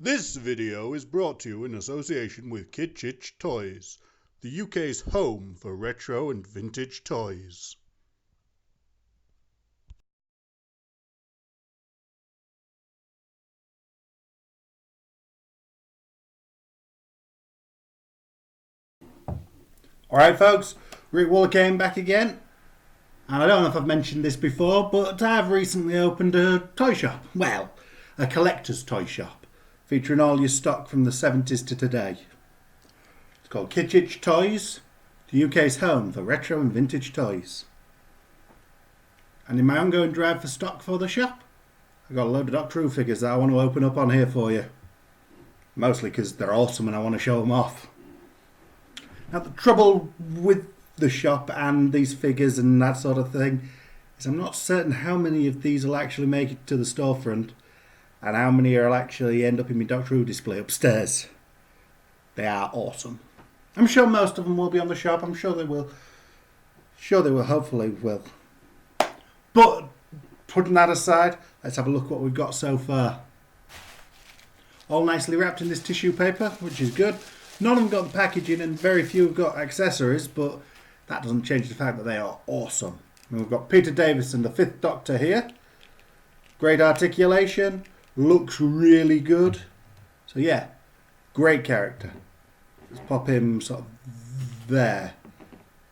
This video is brought to you in association with Kitsch Itch Toys, the UK's home for retro and vintage toys. Alright folks, Rick Waller came back again, and I don't know if I've mentioned this before, but I've recently opened a toy shop. Well, a collector's toy shop, featuring all your stock from the 70s to today. It's called Kitsch Itch Toys, the UK's home for retro and vintage toys. And in my ongoing drive for stock for the shop, I've got a load of Doctor Who figures that I want to open up on here for you. Mostly because they're awesome and I want to show them off. Now the trouble with the shop and these figures and that sort of thing is I'm not certain how many of these will actually make it to the storefront and how many will actually end up in my Doctor Who display upstairs. They are awesome. I'm sure most of them will be on the shop. I'm sure they will. Hopefully will. But putting that aside, let's have a look what we've got so far. All nicely wrapped in this tissue paper, which is good. None of them got the packaging and very few have got accessories, but that doesn't change the fact that they are awesome. And we've got Peter Davison, the 5th Doctor here. Great articulation, looks really good. So yeah, great character. Let's pop him sort of there.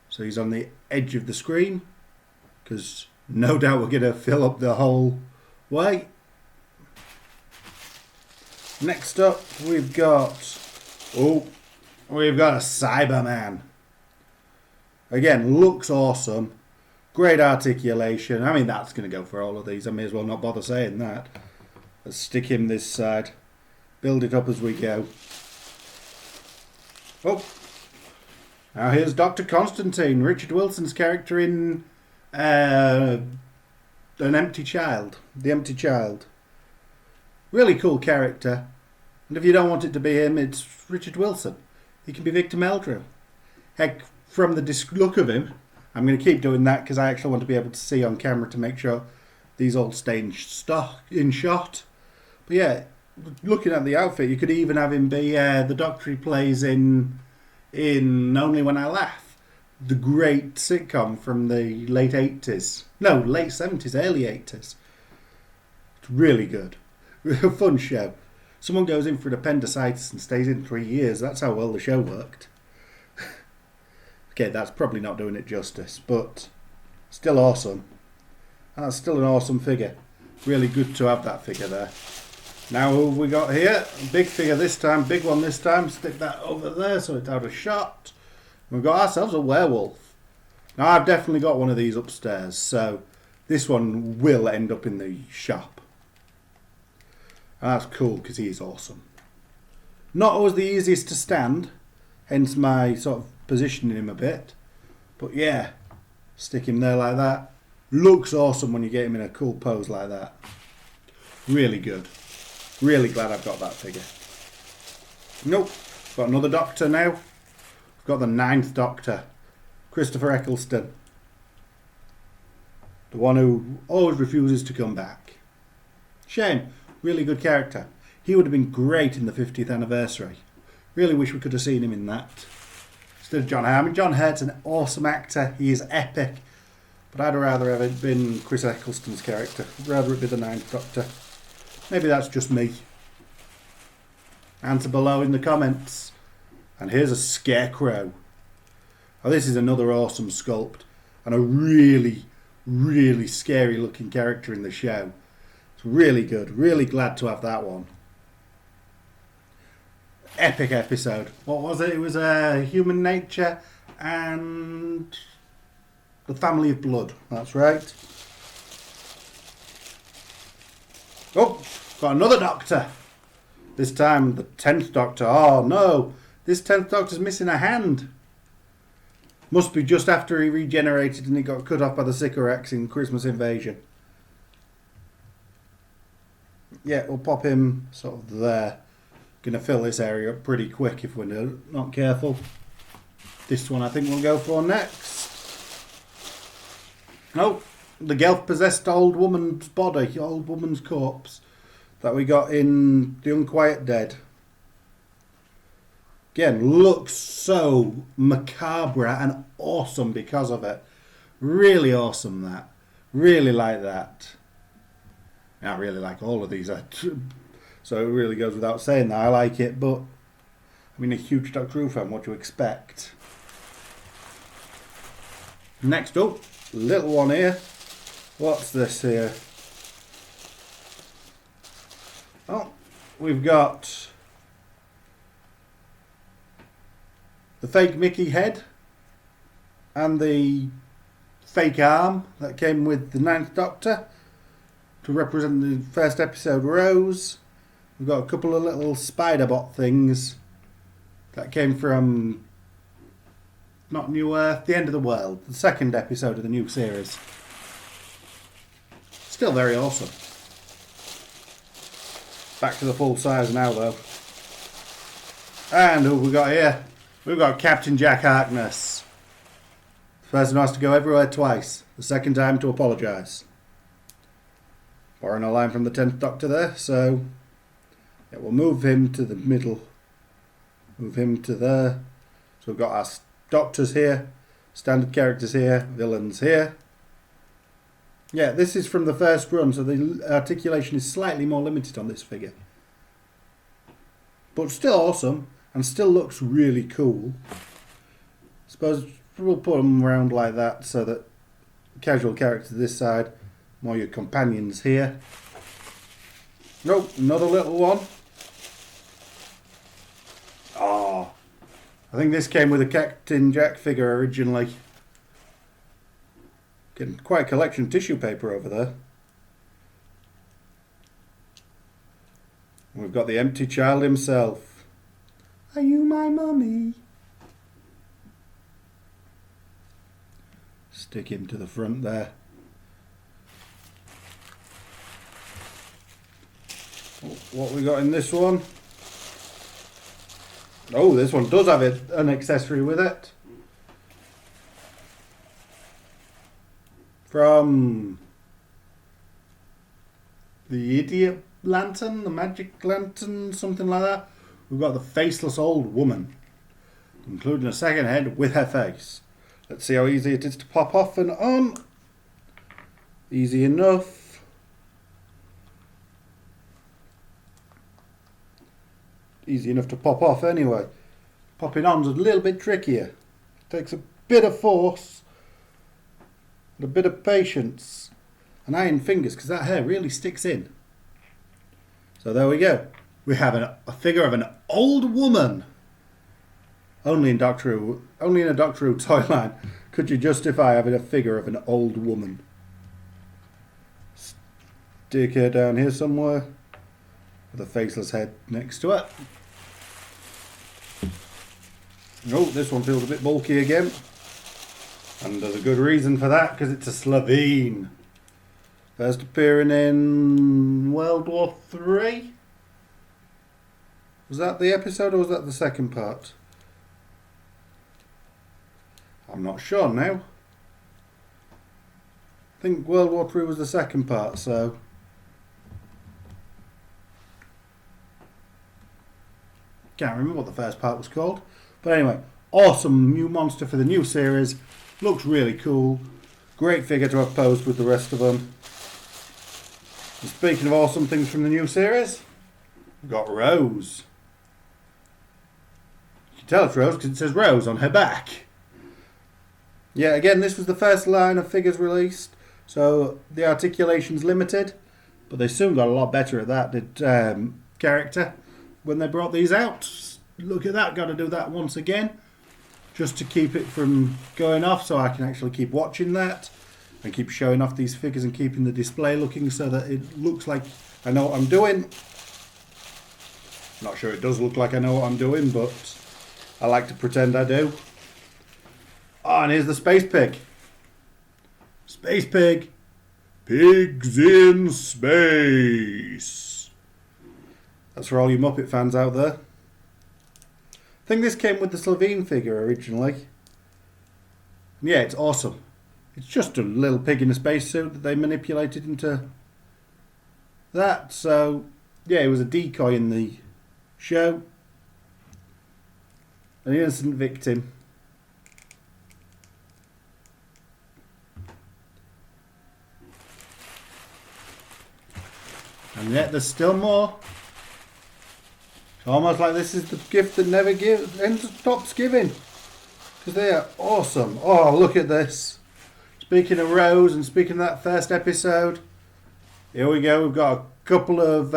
So he's on the edge of the screen, because no doubt we're going to fill up the whole way. Next up we've got a Cyberman. Again, looks awesome. Great articulation. I mean, that's going to go for all of these. I may as well not bother saying that. Let's stick him this side. Build it up as we go. Oh. Now here's Dr. Constantine, Richard Wilson's character in An Empty Child. The Empty Child. Really cool character. And if you don't want it to be him, it's Richard Wilson. He can be Victor Meldrew. Heck, from the look of him, I'm going to keep doing that because I actually want to be able to see on camera to make sure these all stay in shot. But yeah, looking at the outfit, you could even have him be the Doctor he plays in Only When I Laugh. The great sitcom from the late 80s. No, late 70s, early 80s. It's really good. A fun show. Someone goes in for an appendicitis and stays in 3 years. That's how well the show worked. Okay, that's probably not doing it justice, but still awesome. And that's still an awesome figure. Really good to have that figure there. Now who have we got here? Big figure this time, big one this time. Stick that over there so it's out of shot. We've got ourselves a werewolf. Now I've definitely got one of these upstairs, so this one will end up in the shop. That's cool because he's awesome. Not always the easiest to stand, hence my sort of positioning him a bit. But yeah, stick him there like that. Looks awesome when you get him in a cool pose like that. Really good. Really glad I've got that figure. Nope, got another Doctor now. I've got the 9th Doctor, Christopher Eccleston. The one who always refuses to come back. Shame. Really good character. He would have been great in the 50th anniversary. Really wish we could have seen him in that. Instead of John Hurt. John Hurt's an awesome actor. He is epic. But I'd rather have it been Chris Eccleston's character. I'd rather it be the 9th Doctor. Maybe that's just me. Answer below in the comments. And here's a Scarecrow. Oh, this is another awesome sculpt. And a really, really scary looking character in the show. Really good. Really glad to have that one. Epic episode. What was it? It was Human Nature and the Family of Blood. That's right. Oh, got another Doctor. This time the 10th Doctor. Oh no, this 10th Doctor's missing a hand. Must be just after he regenerated and he got cut off by the Sycorax in Christmas Invasion. Yeah, we'll pop him sort of there. Going to fill this area up pretty quick if we're not careful. This one I think we'll go for next. Oh, the Gelf-possessed old woman's body, old woman's corpse. that we got in The Unquiet Dead. Again, looks so macabre and awesome because of it. Really awesome, that. Really like that. I really like all of these. So it really goes without saying that I like it, but I mean, a huge Doctor Who fan, what do you expect? Next up, little one here. What's this here? Oh, we've got the fake Mickey head and the fake arm that came with the Ninth Doctor to represent the first episode, Rose. We've got a couple of little spider bot things that came from not New Earth, The End of the World, the second episode of the new series. Still very awesome. Back to the full size now though. And who have we got here? We've got Captain Jack Harkness. The person who has to go everywhere twice. The second time to apologise. Borrowing a line from the 10th Doctor there, so yeah, we'll move him to the middle. Move him to there. So we've got our doctors here, standard characters here, villains here. Yeah, this is from the first run, so the articulation is slightly more limited on this figure. But still awesome, and still looks really cool. Suppose we'll put them around like that, so that casual characters this side, more your companions here. Nope, another little one. Oh, I think this came with a Captain Jack figure originally. Getting quite a collection of tissue paper over there. We've got the empty child himself. Are you my mummy? Stick him to the front there. What we got in this one? Oh, this one does have an accessory with it. From the Idiot Lantern, the Magic Lantern, something like that. We've got the faceless old woman, including a second head with her face. Let's see how easy it is to pop off and on. Easy enough. Easy enough to pop off anyway. Popping on's a little bit trickier. Takes a bit of force and a bit of patience and iron fingers, because that hair really sticks in. So there we go. We have a figure of an old woman. Only in Doctor Who, only in a Doctor Who toy line could you justify having a figure of an old woman. Stick her down here somewhere with a faceless head next to it. Oh, this one feels a bit bulky again. And there's a good reason for that, because it's a Slovene. First appearing in World War III. Was that the episode or was that the second part? I'm not sure now. I think World War III was the second part, so... Can't remember what the first part was called. But anyway, awesome new monster for the new series. Looks really cool. Great figure to have posed with the rest of them. And speaking of awesome things from the new series, we've got Rose. You can tell it's Rose because it says Rose on her back. Yeah, again, this was the first line of figures released, so the articulation's limited, but they soon got a lot better at that, did character, when they brought these out. Look at that, got to do that once again, just to keep it from going off, so I can actually keep watching that, and keep showing off these figures and keeping the display looking so that it looks like I know what I'm doing. Not sure it does look like I know what I'm doing, but I like to pretend I do. Oh, and here's the Space Pig. Space Pig. Pigs in space. That's for all you Muppet fans out there. I think this came with the Slovene figure originally. Yeah, it's awesome. It's just a little pig in a spacesuit that they manipulated into that. So, yeah, he was a decoy in the show. An innocent victim. And yet there's still more. It's almost like this is the gift that never stops giving. Because they are awesome. Oh, look at this. Speaking of Rose and speaking of that first episode, here we go. We've got a couple of,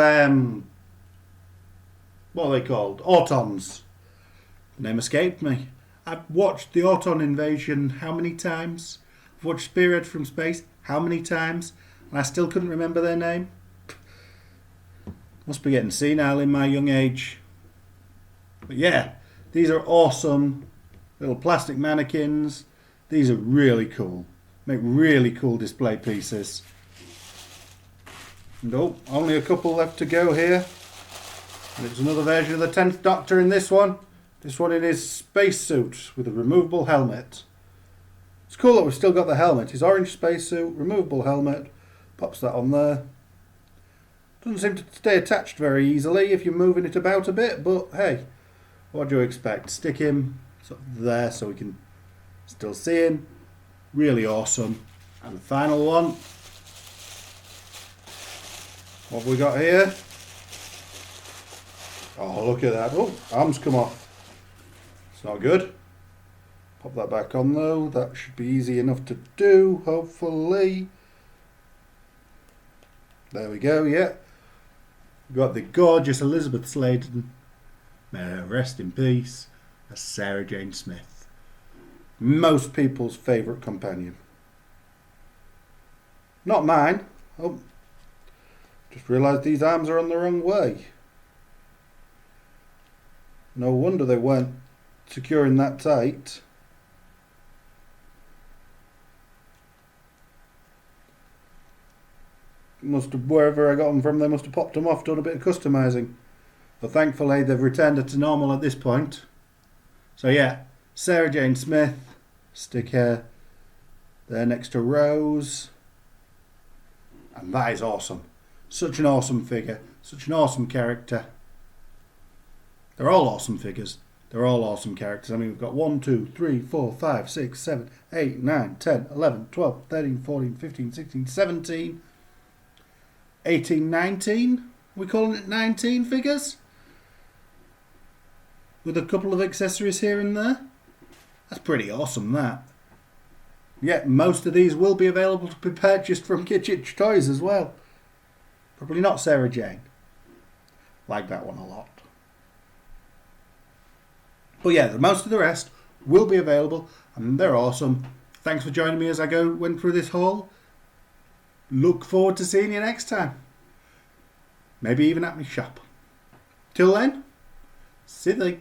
what are they called? Autons. The name escaped me. I've watched the Auton invasion how many times? I've watched Spearhead from Space how many times? And I still couldn't remember their name. Must be getting senile in my young age. But yeah, these are awesome little plastic mannequins. These are really cool. Make really cool display pieces. And oh, only a couple left to go here. And it's another version of the 10th Doctor in this one. This one in his spacesuit with a removable helmet. It's cool that we've still got the helmet. His orange spacesuit, removable helmet. Pops that on there. Doesn't seem to stay attached very easily if you're moving it about a bit, but hey, what do you expect? Stick him sort of there so we can still see him. Really awesome. And the final one. What have we got here? Oh, look at that. Oh, arms come off. It's not good. Pop that back on though. That should be easy enough to do, hopefully. There we go, yeah. We've got the gorgeous Elizabeth Sladen. May her rest in peace. As Sarah Jane Smith. Most people's favourite companion. Not mine. Oh, just realised these arms are on the wrong way. No wonder they weren't securing that tight. Must have, wherever I got them from, they must have popped them off, done a bit of customising. But thankfully they've returned it to normal at this point. So yeah, Sarah Jane Smith, stick her there next to Rose. And that is awesome. Such an awesome figure, such an awesome character. They're all awesome figures. They're all awesome characters. I mean, we've got 1, 2, 3, 4, 5, 6, 7, 8, 9, 10, 11, 12, 13, 14, 15, 16, 17, 18, 19. Are we calling it 19 figures? With a couple of accessories here and there. That's pretty awesome, that. Yet most of these will be available to be purchased from Kitsch Itch Toys as well. Probably not Sarah Jane. Like that one a lot. But yeah, most of the rest will be available and they're awesome. Thanks for joining me as I went through this haul. Look forward to seeing you next time. Maybe even at my shop. Till then, see you.